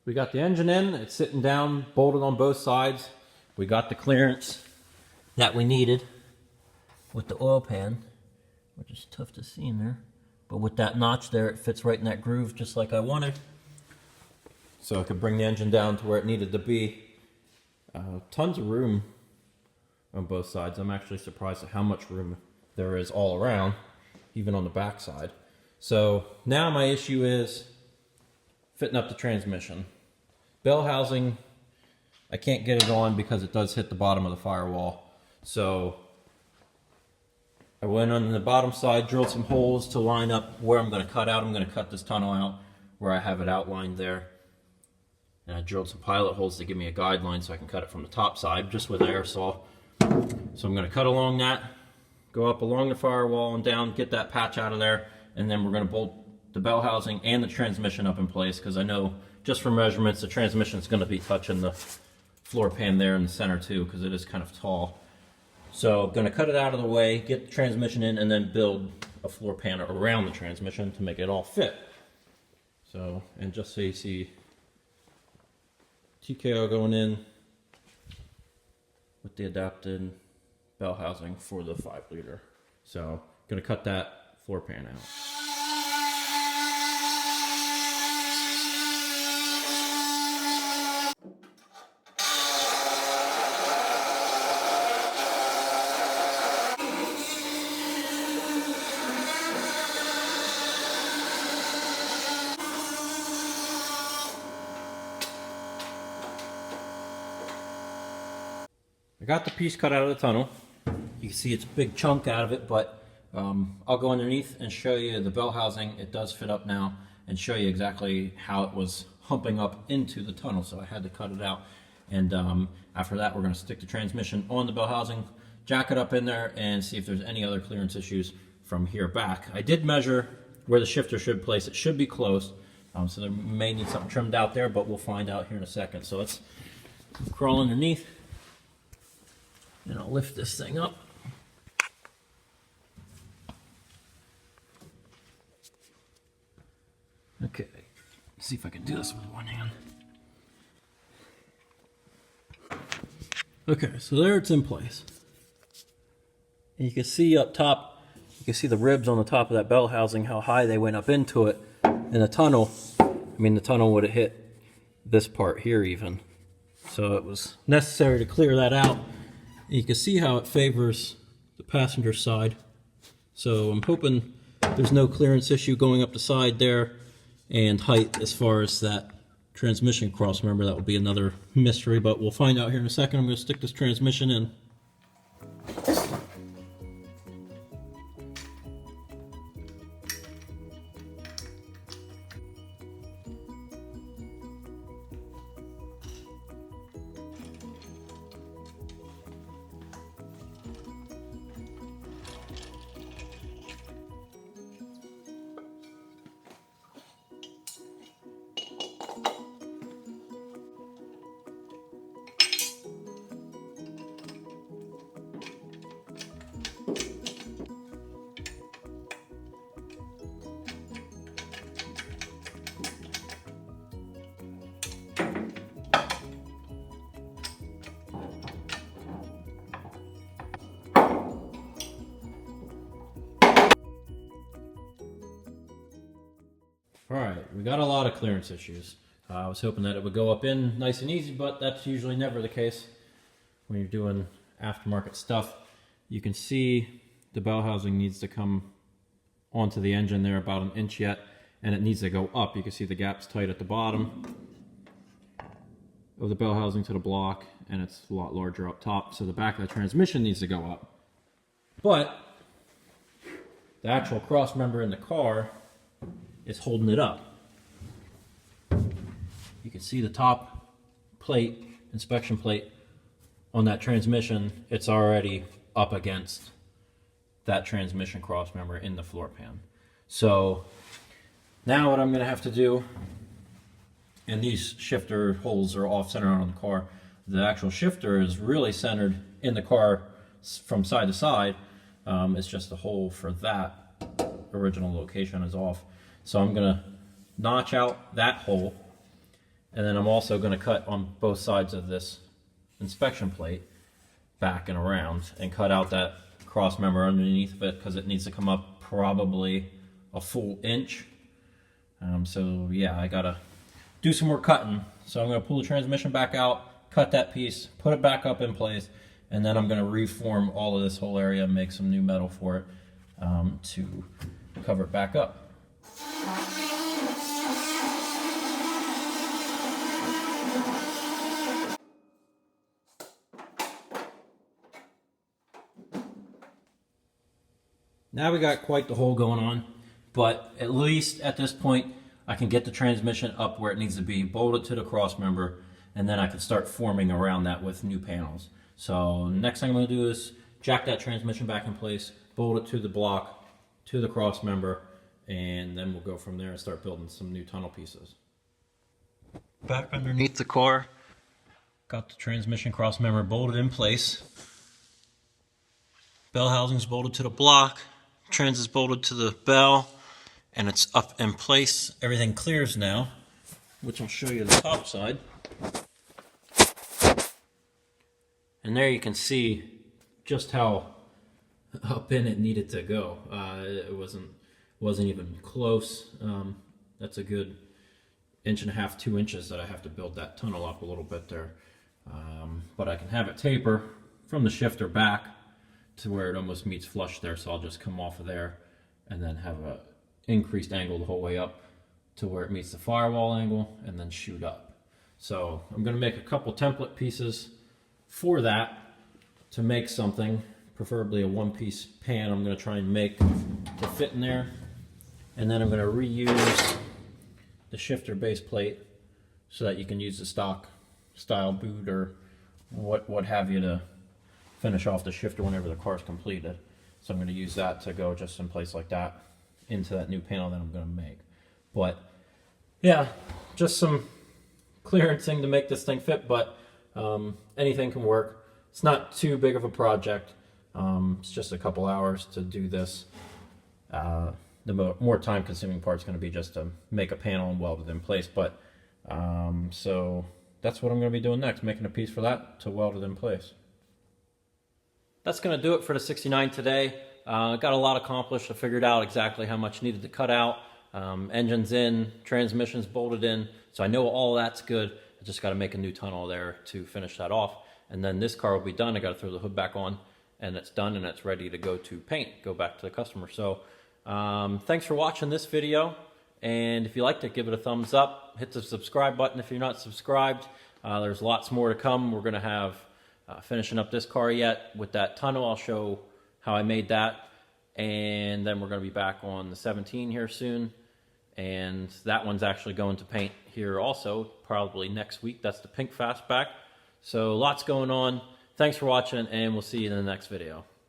We got the engine in, it's sitting down, bolted on both sides. We got the clearance that we needed with the oil pan, which is tough to see in there. But with that notch there, it fits right in that groove just like I wanted. So I could bring the engine down to where it needed to be. Tons of room on both sides. I'm actually surprised at how much room there is all around, even on the back side. So now my issue is fitting up the transmission. Bell housing, I can't get it on because it does hit the bottom of the firewall. So I went on the bottom side, drilled some holes to line up where I'm going to cut out. I'm going to cut this tunnel out where I have it outlined there. And I drilled some pilot holes to give me a guideline so I can cut it from the top side just with an air saw. So I'm going to cut along that, go up along the firewall and down, get that patch out of there, and then we're going to bolt the bell housing and the transmission up in place, because I know just from measurements the transmission is going to be touching the floor pan there in the center too, because it is kind of tall. So I'm going to cut it out of the way, get the transmission in, and then build a floor pan around the transmission to make it all fit. So, and just so you see, TKO going in with the adapted bell housing for the 5-liter. So, going to cut that floor pan out. I got the piece cut out of the tunnel. You can see it's a big chunk out of it, but I'll go underneath and show you the bell housing. It does fit up now, and show you exactly how it was humping up into the tunnel, so I had to cut it out. And after that, we're going to stick the transmission on the bell housing, jack it up in there, and see if there's any other clearance issues from here back. I did measure where the shifter should place. It should be close, so there may need something trimmed out there, but we'll find out here in a second. So let's crawl underneath. And I'll lift this thing up. Okay, let's see if I can do this with one hand. Okay, so there it's in place. And you can see up top, you can see the ribs on the top of that bell housing, how high they went up into it. In the tunnel, the tunnel would have hit this part here even. So it was necessary to clear that out. You can see how it favors the passenger side. So I'm hoping there's no clearance issue going up the side there, and height as far as that transmission cross. Remember, that will be another mystery, but we'll find out here in a second. I'm going to stick this transmission in. Alright, we got a lot of clearance issues. I was hoping that it would go up in nice and easy, but that's usually never the case when you're doing aftermarket stuff. You can see the bell housing needs to come onto the engine there about an inch yet, and it needs to go up. You can see the gap's tight at the bottom of the bell housing to the block, and it's a lot larger up top, so the back of the transmission needs to go up. But the actual cross member in the car is holding it up. You can see the top plate, inspection plate on that transmission. It's already up against that transmission cross member in the floor pan. So now what I'm going to have to do, and these shifter holes are off center on the car, the actual shifter is really centered in the car from side to side. It's just the hole for that original location is off. So I'm going to notch out that hole, And then I'm also going to cut on both sides of this inspection plate, back and around, and cut out that cross member underneath of it because it needs to come up probably a full inch. So yeah, I gotta do some more cutting. So I'm gonna pull the transmission back out, cut that piece, put it back up in place, and then I'm gonna reform all of this whole area, make some new metal for it to cover it back up. Now we got quite the hole going on, but at least at this point I can get the transmission up where it needs to be, bolt it to the cross member, and then I can start forming around that with new panels. So next thing I'm going to do is jack that transmission back in place, bolt it to the block, to the cross member, and then we'll go from there and start building some new tunnel pieces. Back underneath the car, got the transmission cross member bolted in place. Bell housing's bolted to the block. Trans is bolted to the bell, and it's up in place. Everything clears now, which I'll show you the top side. And there you can see just how up in it needed to go. It wasn't even close. That's a good 1.5 to 2 inches that I have to build that tunnel up a little bit there. But I can have it taper from the shifter back to where it almost meets flush there, so I'll just come off of there and then have a increased angle the whole way up to where it meets the firewall angle and then shoot up. So I'm going to make a couple template pieces for that to make something, preferably a one-piece pan I'm going to try and make to fit in there, and then I'm going to reuse the shifter base plate so that you can use the stock style boot or what have you to finish off the shifter whenever the car is completed. So I'm going to use that to go just in place like that into that new panel that I'm going to make. But yeah, just some clearancing to make this thing fit, but anything can work. It's not too big of a project. It's just a couple hours to do this. The more time consuming part is going to be just to make a panel and weld it in place. But so that's what I'm going to be doing next, making a piece for that to weld it in place. That's going to do it for the 69 today. Got a lot accomplished. I figured out exactly how much needed to cut out. Engine's in, transmission's bolted in, so I know all that's good. I just got to make a new tunnel there to finish that off. And then this car will be done. I got to throw the hood back on, and it's done, and it's ready to go to paint, go back to the customer. So thanks for watching this video. And if you liked it, give it a thumbs up. Hit the subscribe button if you're not subscribed. There's lots more to come. We're going to have finishing up this car yet with that tunnel. I'll show how I made that, and then we're going to be back on the 17 here soon, and that one's actually going to paint here also probably next week. That's the pink fastback. So lots going on. Thanks for watching, and we'll see you in the next video.